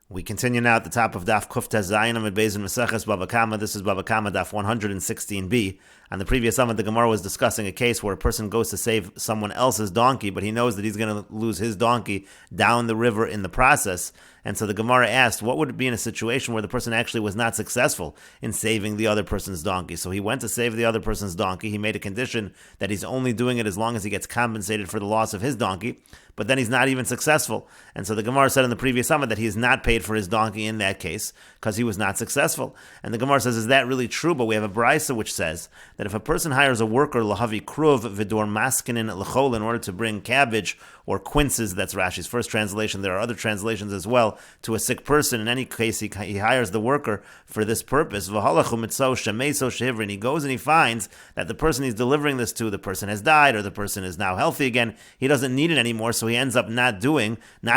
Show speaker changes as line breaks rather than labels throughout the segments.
We continue now at the top of Daf Kufta Zayin Amid Beis in Meseches Bava Kamma. This is Bava Kamma Daf 116b. On the previous Amid, the Gemara was discussing a case where a person goes to save someone else's donkey, but he knows that he's going to lose his donkey down the river in the process. And so the Gemara asked, what would it be in a situation where the person actually was not successful in saving the other person's donkey? So he went to save the other person's donkey. He made a condition that he's only doing it as long as he gets compensated for the loss of his donkey, but then he's not even successful. And so the Gemara said in the previous Amid that he is not paid for his donkey in that case because he was not successful. And the Gemara says, is that really true? But we have a Braisa which says that if a person hires a worker, lahavi kruv vidor maskinin lechol, in order to bring cabbage or quinces, that's Rashi's first translation, there are other translations as well, to a sick person. In any case, he hires the worker for this purpose. And he goes and he finds that the person he's delivering this to, the person has died, or the person is now healthy again. He doesn't need it anymore, so he ends up not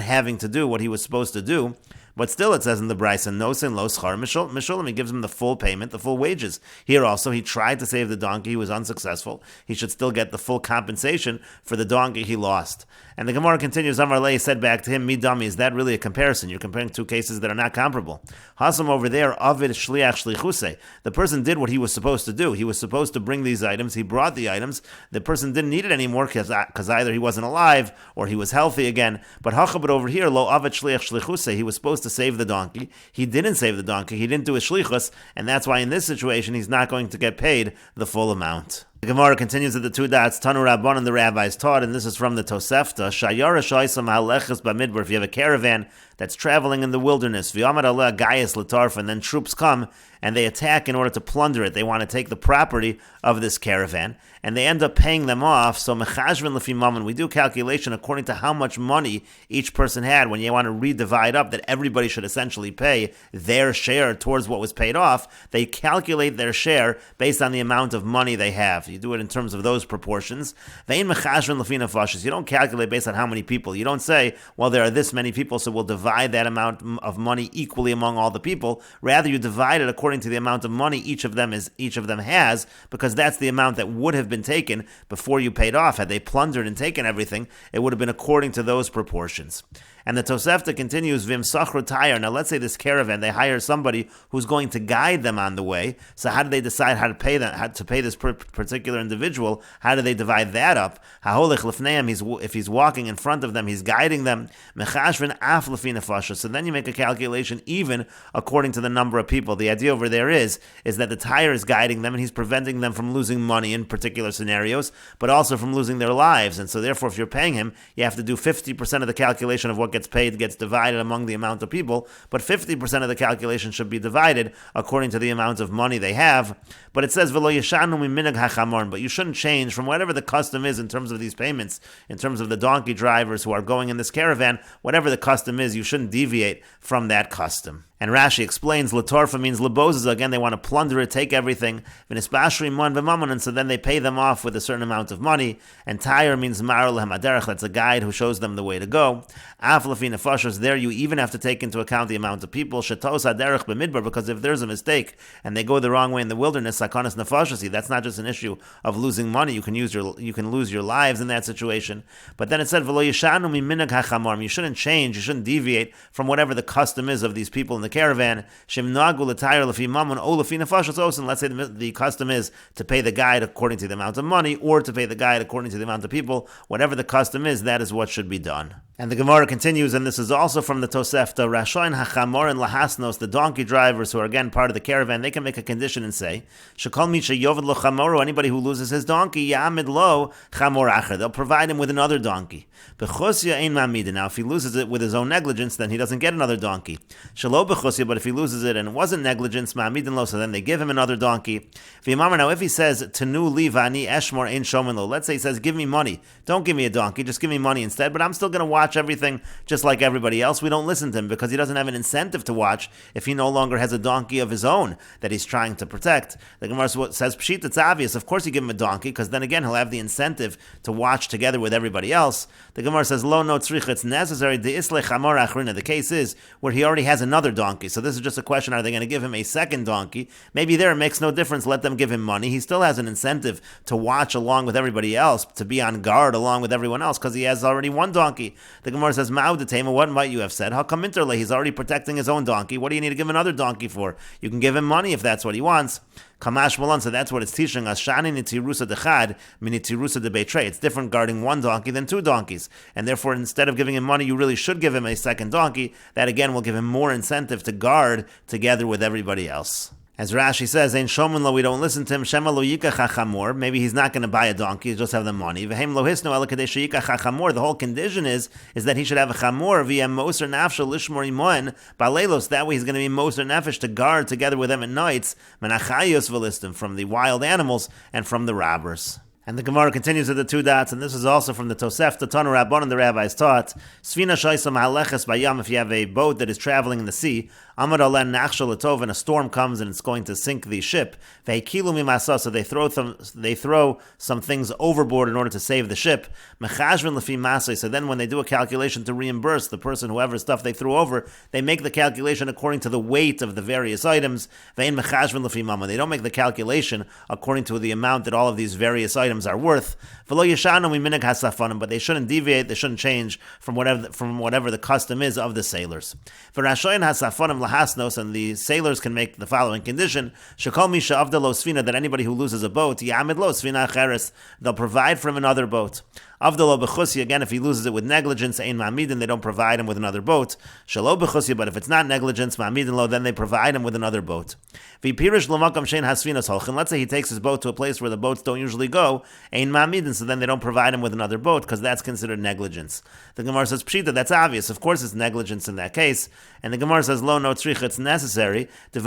having to do what he was supposed to do. But still, it says in the Braisa, no sin lo schar mishulam. He gives him the full payment, the full wages. Here also, he tried to save the donkey. He was unsuccessful. He should still get the full compensation for the donkey he lost. And the Gemara continues, Amar Lei said back to him, Midami, is that really a comparison? You're comparing two cases that are not comparable. Hasam over there, Avid shliach shlichuse. The person did what he was supposed to do. He was supposed to bring these items. He brought the items. The person didn't need it anymore because either he wasn't alive or he was healthy again. But over here, lo Avid shliach shlichuse. He was supposed to save the donkey. He didn't save the donkey. He didn't do his shlichus, and that's why in this situation he's not going to get paid the full amount. The Gemara continues at the two dots. Tanu Rabban, and the rabbis taught, and this is from the Tosefta. Shayara shaysam haleches b'midbar. If you have a caravan that's traveling in the wilderness, v'yamad aleh gayas l'tarf, and then troops come and they attack in order to plunder it. They want to take the property of this caravan, and they end up paying them off. So mechashvin lefi mammon, we do calculation according to how much money each person had. When you want to redivide up that everybody should essentially pay their share towards what was paid off, they calculate their share based on the amount of money they have. You do it in terms of those proportions. Vein mechashvin lefi nefashos. You don't calculate based on how many people. You don't say, well, there are this many people, so we'll divide that amount of money equally among all the people. Rather, you divide it according to the amount of money each of them has, because that's the amount that would have been taken before you paid off. Had they plundered and taken everything, it would have been according to those proportions. And the Tosefta continues, Vim Sachru Tayar. Now let's say this caravan, they hire somebody who's going to guide them on the way. So how do they decide how to pay them, how to pay this particular individual? How do they divide that up? Haholich Lefneim, if he's walking in front of them, he's guiding them. Mechashvin Af Lefi Nefashos. So then you make a calculation even according to the number of people. The idea over there is that the tire is guiding them and he's preventing them from losing money in particular scenarios, but also from losing their lives. And so therefore, if you're paying him, you have to do 50% of the calculation of what gets paid gets divided among the amount of people, but 50% of the calculation should be divided according to the amount of money they have. But it says, V'lo yeshanu miminag hachamorn, but you shouldn't change from whatever the custom is in terms of these payments, in terms of the donkey drivers who are going in this caravan, whatever the custom is, you shouldn't deviate from that custom. And Rashi explains, Latorfa means Labozes, again, they want to plunder it, take everything, and so then they pay them off with a certain amount of money. And Tayr means Mar Lehem Aderech, that's a guide who shows them the way to go. Af Lefi Nefashos, there you even have to take into account the amount of people. Shatos Aderech B'midbar, because if there's a mistake and they go the wrong way in the wilderness, Sakonis Nefashosi, that's not just an issue of losing money, you can lose your lives in that situation. But then it said, V'lo yeshanu miminag hachamorm, you shouldn't change, you shouldn't deviate from whatever the custom is of these people in the caravan. Let's say the custom is to pay the guide according to the amount of money, or to pay the guide according to the amount of people. Whatever the custom is, that is what should be done. And the Gemara continues, and this is also from the Tosefta, Rashain hachamor and lahasnos, the donkey drivers who are again part of the caravan, they can make a condition and say, Shekol misha yovad lo chamoro, anybody who loses his donkey, yamid lo chamor acher, they'll provide him with another donkey. Bechosya ein mamida, now if he loses it with his own negligence, then he doesn't get another donkey. Shelo bechosya, but if he loses it and it wasn't negligence, mamidin lo, so then they give him another donkey. V'yamamar, now if he says, Tenu li vani eshmor ein shomen lo, let's say he says, give me money, don't give me a donkey, just give me money instead, but I'm still going to watch everything just like everybody else. We don't listen to him because he doesn't have an incentive to watch if he no longer has a donkey of his own that he's trying to protect. The Gemara says, Pshit, it's obvious. Of course you give him a donkey, because then again he'll have the incentive to watch together with everybody else. The Gemara says, Lo no tzrich, it's necessary. The case is where he already has another donkey. donkey. So this is just a question, are they going to give him a second donkey? Maybe there it makes no difference, let them give him money. He still has an incentive to watch along with everybody else, to be on guard along with everyone else, because he has already one donkey. The Gemara says, Ma'udatema, what might you have said? How come interle? He's already protecting his own donkey. What do you need to give another donkey for? You can give him money if that's what he wants. Kamash Malan, so that's what it's teaching us. Shani nitirusa dechad, minitirusa de betray. It's different guarding one donkey than two donkeys. And therefore, instead of giving him money, you really should give him a second donkey. That again will give him more incentive to guard together with everybody else. As Rashi says, Ein shomun lo, we don't listen to him. Shema lo yikach hachamor. Maybe he's not going to buy a donkey; he'll just have the money. V'hem lo hisnu ela kadei sheyikach hachamor. The whole condition is that he should have a chamor via moser nafsho lishmor imoen baleilos. That way, he's going to be moser nefesh to guard together with them at nights. Menachayos v'listim, from the wild animals and from the robbers. And the Gemara continues with the two dots, and this is also from the Tosefta, Tanu Rabbanan, the rabbis taught, Sfina shaisa ma'aleches bayam, if you have a boat that is traveling in the sea, Amar alen nachshel letov, and a storm comes and it's going to sink the ship, vehikilu mimasa, so they throw some things overboard in order to save the ship, mechashvin lefi masay, so then when they do a calculation to reimburse the person, whoever stuff they threw over, they make the calculation according to the weight of the various items, vein mechashvin lefi mama, they don't make the calculation according to the amount that all of these various items are worth. But they shouldn't deviate, they shouldn't change from whatever the custom is of the sailors. For Rashoyin hasafanim lahasnos, and the sailors can make the following condition: Shekol misha avdalo sfina, that anybody who loses a boat, yamid lo sfina acheres, they'll provide for him another boat. Avdalo b'chusi, again, if he loses it with negligence, ein ma'amidin, they don't provide him with another boat. Shalo b'chusi, but if it's not negligence, ma'amidin lo, then they provide him with another boat. V'pirish l'makam shein hasfinas holchin, let's say he takes his boat to a place where the boats don't usually go, ein ma'amidin, so then they don't provide him with another boat, because that's considered negligence. The Gemara says, pshita, that's obvious, of course it's negligence in that case, and the Gemara says, lo no tzricha, it's necessary, because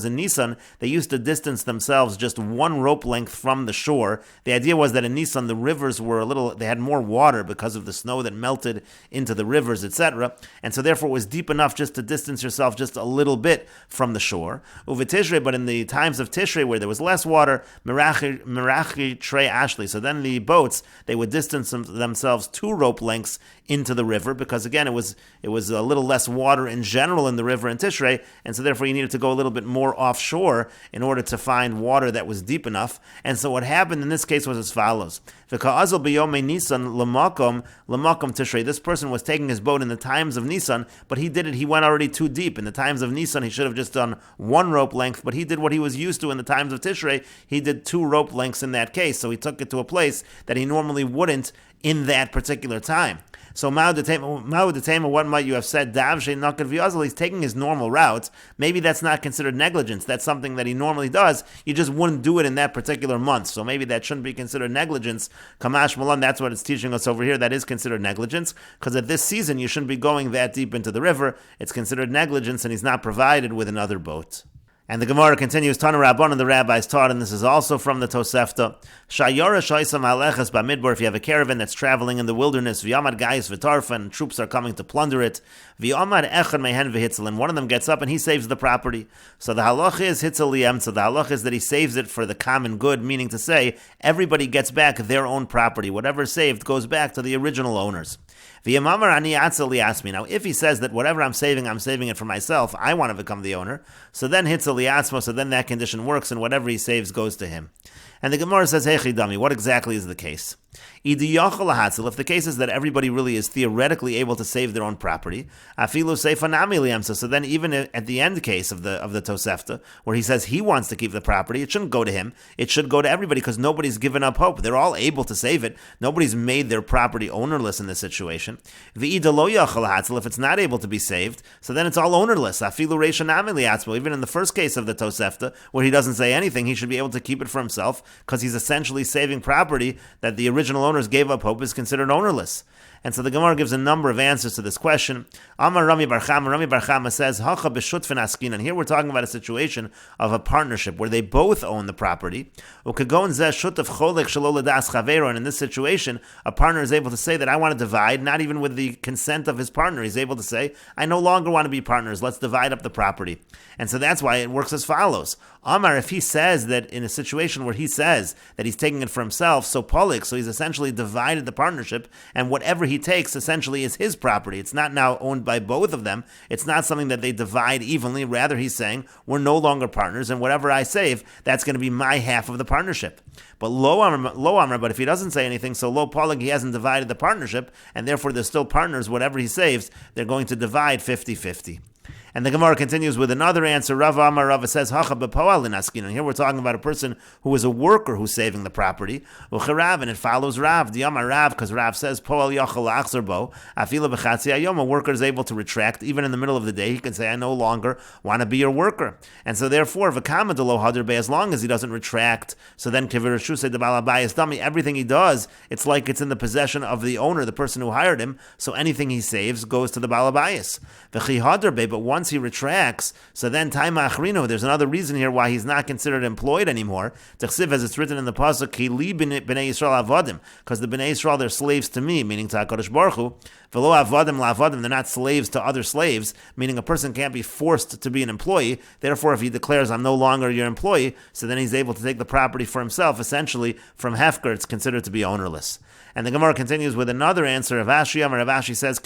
in Nisan, they used to distance themselves just one rope length from the shore. The idea was that in Nisan, the rivers were they had more water because of the snow that melted into the rivers, etc. And so therefore it was deep enough just to distance yourself just a little bit from the shore. Uve Tishrei, but in the times of Tishrei where there was less water, Merachi Trey Ashli, so then the boats, they would distance themselves 2 rope lengths into the river, because again it was a little less water in general in the river in Tishrei, and so therefore you needed to go a little bit more offshore in order to find water that was deep enough. And so what happened in this case was as follows: V'ka'azal b'yomei Nisan l'makom Tishrei. This person was taking his boat in the times of Nisan, but he went already too deep. In the times of Nisan, he should have just done 1 rope length, but he did what he was used to in the times of Tishrei. He did 2 rope lengths in that case, so he took it to a place that he normally wouldn't in that particular time. So Ma'udatema, what might you have said? He's taking his normal route. Maybe that's not considered negligence. That's something that he normally does. You just wouldn't do it in that particular month. So maybe that shouldn't be considered negligence. Kamash Malan, that's what it's teaching us over here. That is considered negligence, because at this season you shouldn't be going that deep into the river. It's considered negligence, and he's not provided with another boat. And the Gemara continues, Tanu Rabbanan, the rabbis taught, and this is also from the Tosefta, Shayora Shaisam Aleches Bamidbar, if you have a caravan that's traveling in the wilderness, V'yamad Gais V'tarfa, and troops are coming to plunder it, V'yamad Echad Mehen V'hitzel, and one of them gets up and he saves the property. So the halach is Hitzel Liyem, so the halach is that he saves it for the common good, meaning to say, everybody gets back their own property. Whatever is saved goes back to the original owners. Now, if he says that whatever I'm saving it for myself, I want to become the owner, so then Hitzel Liatzmo, so then that condition works, and whatever he saves goes to him. And the Gemara says, hey Chidami, what exactly is the case? If the case is that everybody really is theoretically able to save their own property, so then even at the end case of the Tosefta, where he says he wants to keep the property, it shouldn't go to him, it should go to everybody, because nobody's given up hope. They're all able to save it. Nobody's made their property ownerless in this situation. If it's not able to be saved, so then it's all ownerless. Even in the first case of the Tosefta, where he doesn't say anything, he should be able to keep it for himself, because he's essentially saving property that the original owners gave up hope is considered ownerless. And so the Gemara gives a number of answers to this question. Amar Rami Bar Chama says, Hacha b'shutfin askin. And here we're talking about a situation of a partnership where they both own the property. And in this situation, a partner is able to say that I want to divide, not even with the consent of his partner. He's able to say, I no longer want to be partners. Let's divide up the property. And so that's why it works as follows. Amar, if he says that in a situation where he says that he's taking it for himself, so polik, so he's essentially divided the partnership, and whatever he takes essentially is his property. It's not now owned by both of them. It's not something that they divide evenly. Rather, he's saying, we're no longer partners, and whatever I save, that's going to be my half of the partnership. But lo amra, but if he doesn't say anything, so lo polig, he hasn't divided the partnership, and therefore they're still partners. Whatever he saves, they're going to divide 50-50. And the Gemara continues with another answer. Rava Amar Rava says, Hacha b'poal l'naskin. And here we're talking about a person who is a worker who's saving the property. Ucharav, and it follows Rav. The Amar Rav, because Rav says, Poal yachal achzer bo. Afila b'chatzi ayom. A worker is able to retract even in the middle of the day. He can say, I no longer want to be your worker. And so therefore, v'kama de lo hadar be, as long as he doesn't retract, so then kivirashusei de balabayis dami, everything he does, it's like it's in the possession of the owner, the person who hired him. So anything he saves goes to the balabayis. V'chi hadar be, but once he retracts, so then taima achrino, there's another reason here why he's not considered employed anymore. T'chsiv, as it's written in the pasuk, ki li b'nei Yisrael avodim, because the b'nei Yisrael, they're slaves to me, meaning to HaKadosh Baruch Hu. V'lo avodim la'avodim, they're not slaves to other slaves, meaning a person can't be forced to be an employee. Therefore, if he declares, I'm no longer your employee, so then he's able to take the property for himself. Essentially, from Hefker, it's considered to be ownerless. And the Gemara continues with another answer. Rav Ashi says,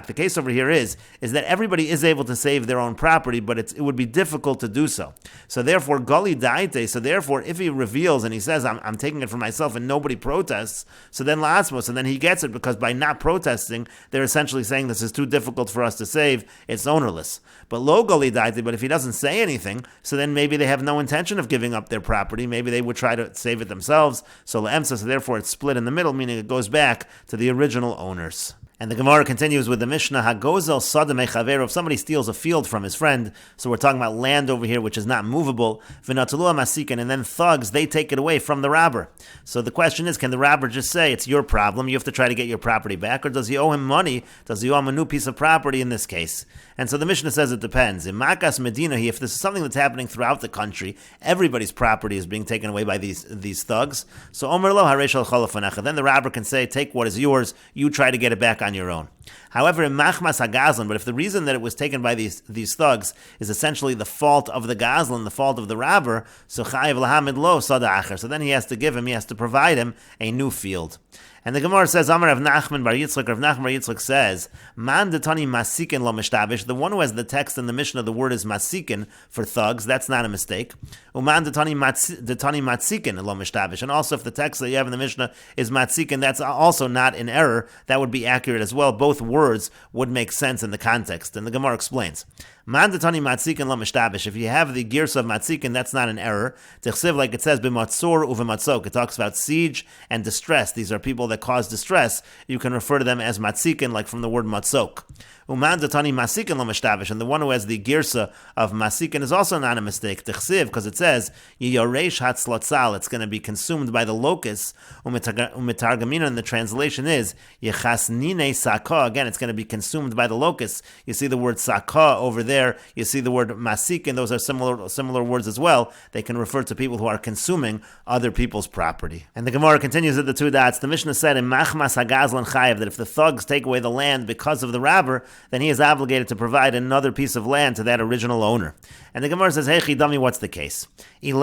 the case over here is that everybody is able to save their own property, but it would be difficult to do so. So therefore, Gali Daite, so therefore, if he reveals and he says, I'm taking it for myself and nobody protests, so then La'atzmos, and then he gets it, because by not protesting, they're essentially saying this is too difficult for us to save, it's ownerless. But Lo Gali Daite, but if he doesn't say anything, so then maybe they have no intention of giving up their property, maybe they would try to save it themselves, so so therefore it's split in the middle, meaning it goes back to the original owners. And the Gemara continues with the Mishnah, Hagozel Sadame Chaveru, if somebody steals a field from his friend, so we're talking about land over here which is not movable, V'natulua Masikin, and then thugs, they take it away from the robber. So the question is, can the robber just say, it's your problem, you have to try to get your property back, or does he owe him money? Does he owe him a new piece of property in this case? And so the Mishnah says it depends. In Makas Medina, if this is something that's happening throughout the country, everybody's property is being taken away by these thugs, so Omer Lo Haresh Al Chalafanecha, then the robber can say, take what is yours, you try to get it back on your own. However, in Machmas HaGazlan, but if the reason that it was taken by these thugs is essentially the fault of the Gazlan, the fault of the robber, so Chayiv Lahamid Lo Sada Acher, so then he has to provide him a new field. And the Gemara says, Amar Rav Nachman Bar Yitzchak, Rav Nachman Bar Yitzchak says, Man detani masikin lo mishtabish, the one who has the text in the Mishnah, the word is masikin for thugs, that's not a mistake. Uman detani matzikin lo mishtabish, and also if the text that you have in the Mishnah is matzikin, that's also not in error, that would be accurate as well. Both words would make sense in the context. And the Gemara explains, Mandatani matzikin lo mishtabish. If you have the gears of matzikin, that's not an error. Tichsiv, like it says, b'matzor uv'matzok. It talks about siege and distress. These are people that cause distress. You can refer to them as matzikin, like from the word matzok. Umandatani masikin lo mishtabish. And the one who has the girsa of masikin is also not a mistake. Tichsiv, because it says, yiyoresh hatzlotzal. It's going to be consumed by the locusts. Umitargamina, and the translation is, yechasnine saka. Again, it's going to be consumed by the locusts. You see the word saka over there. You see the word masik, and those are similar words as well. They can refer to people who are consuming other people's property. And the Gemara continues at the two dots. The Mishnah said in Machmas HaGazlan Chayev that if the thugs take away the land because of the robber, then he is obligated to provide another piece of land to that original owner. And the Gemara says, hey Chidami, what's the case? If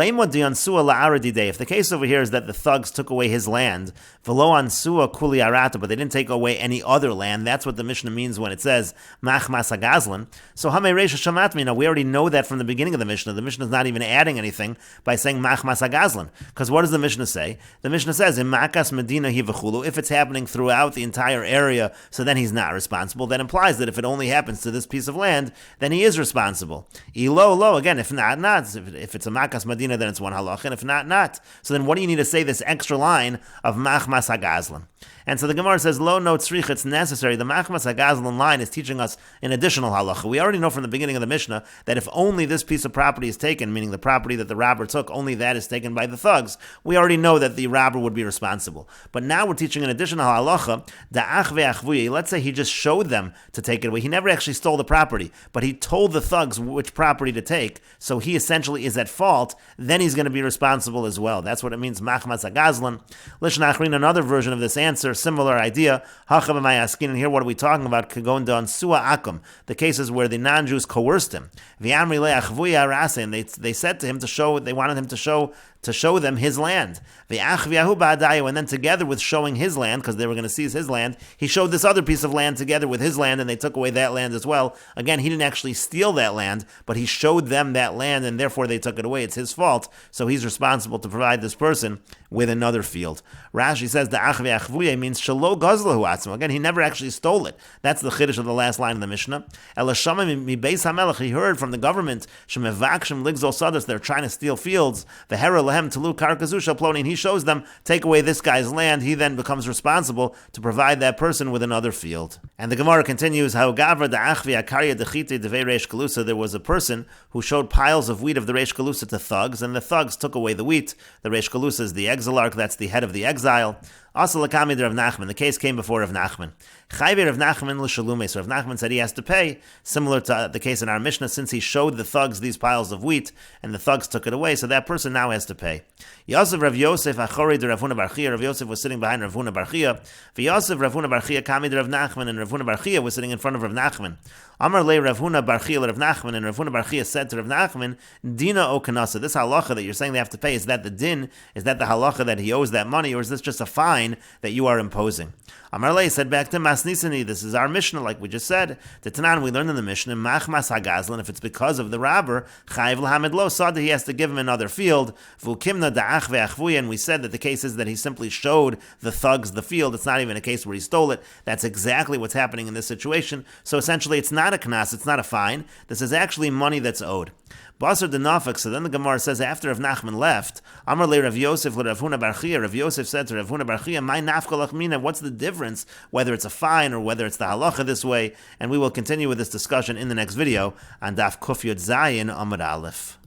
the case over here is that the thugs took away his land, v'lo ansua kuli arata, but they didn't take away any other land, that's what the Mishnah means when it says Machmas HaGazlan. So Hamei Reisha Shamatmina, we already know that from the beginning of the Mishnah. The Mishnah is not even adding anything by saying Machmas HaGazlan. Because what does the Mishnah say? The Mishnah says, in Makas Medina Hivachulu, if it's happening throughout the entire area, so then he's not responsible. That implies that if it only happens to this piece of land, then he is responsible. Ilo, again, if not. If it's a Makas Medina, then it's one halach, and if not. So then what do you need to say this extra line of Machmas HaGazlan? And so the Gemara says, lo no tzrich, it's necessary. The Machmas HaGazlan line is teaching us an additional halacha. We already know from the beginning of the Mishnah that if only this piece of property is taken, meaning the property that the robber took, only that is taken by the thugs, we already know that the robber would be responsible. But now we're teaching an additional halacha, da'ach ve'achvuye. Let's say he just showed them to take it away. He never actually stole the property, but he told the thugs which property to take, so he essentially is at fault, then he's going to be responsible as well. That's what it means, Machmas HaGazlan. Lishna Achrin, another version of this answer, similar idea, and here what are we talking about? The cases where the non-Jews coerced him. And they said to him they wanted him to show to show them his land. And then together with showing his land, because they were going to seize his land, he showed this other piece of land together with his land, and they took away that land as well. Again, he didn't actually steal that land, but he showed them that land, and therefore they took it away. It's his fault, so he's responsible to provide this person with another field. Rashi says the achvi achvuye means shelo gazlahu atzmo. Again, he never actually stole it. That's the chiddush of the last line of the Mishnah. Elashama mi beis hamelech. He heard from the government shemevakshim ligzol sadas. They're trying to steal fields. The hera lehem telu karkazusha ploni. He shows them, take away this guy's land. He then becomes responsible to provide that person with another field. And the Gemara continues, how gavra da achvi akarya dechite devei reish galusa. There was a person who showed piles of wheat of the reish galusa to thugs, and the thugs took away the wheat. The reish galusa is the exilarch, that's the head of the exile. Also, Lakami de Rav Nachman. The case came before Rav Nachman. Chayve Rav Nachman l'shalume. So Rav Nachman said he has to pay, similar to the case in our Mishnah, since he showed the thugs these piles of wheat, and the thugs took it away, so that person now has to pay. Yosef Rav Yosef achori de Rav Huna bar Chia. Rav Yosef was sitting behind Rav Huna bar Chia. V'Yosef Rav Huna bar Chia kami de Rav Nachman, and Rav Huna bar Chia was sitting in front of Rav Nachman. Amar le Rav Huna bar Chia Rav Nachman, and Rav Huna bar Chia said to Rav Nachman, Dina o kanasa. This halacha that you're saying they have to pay, is that the din? Is that the halacha that he owes that money, or is this just a fine that you are imposing? Amar le said back to Masnisani, this is our Mishnah, like we just said. The Tanan, we learned in the Mishnah, Machmas hagazlan, if it's because of the robber, Chayiv l'hamed lo, so that he has to give him another field. V'ukimna da'ach ve'achvuya, and we said that the case is that he simply showed the thugs the field. It's not even a case where he stole it. That's exactly what's happening in this situation. So essentially, it's not a knas, it's not a fine. This is actually money that's owed. Basar denafik. So then the Gemara says, after Rav Nachman left, Amar le Rav Yosef le Rav Huna bar Chia. Rav Yosef said to Rav Huna bar Chia, "My nafka lachmina. What's the difference whether it's a fine or whether it's the halacha this way?" And we will continue with this discussion in the next video on Daf Kuf Yud Zayin Amud Aleph.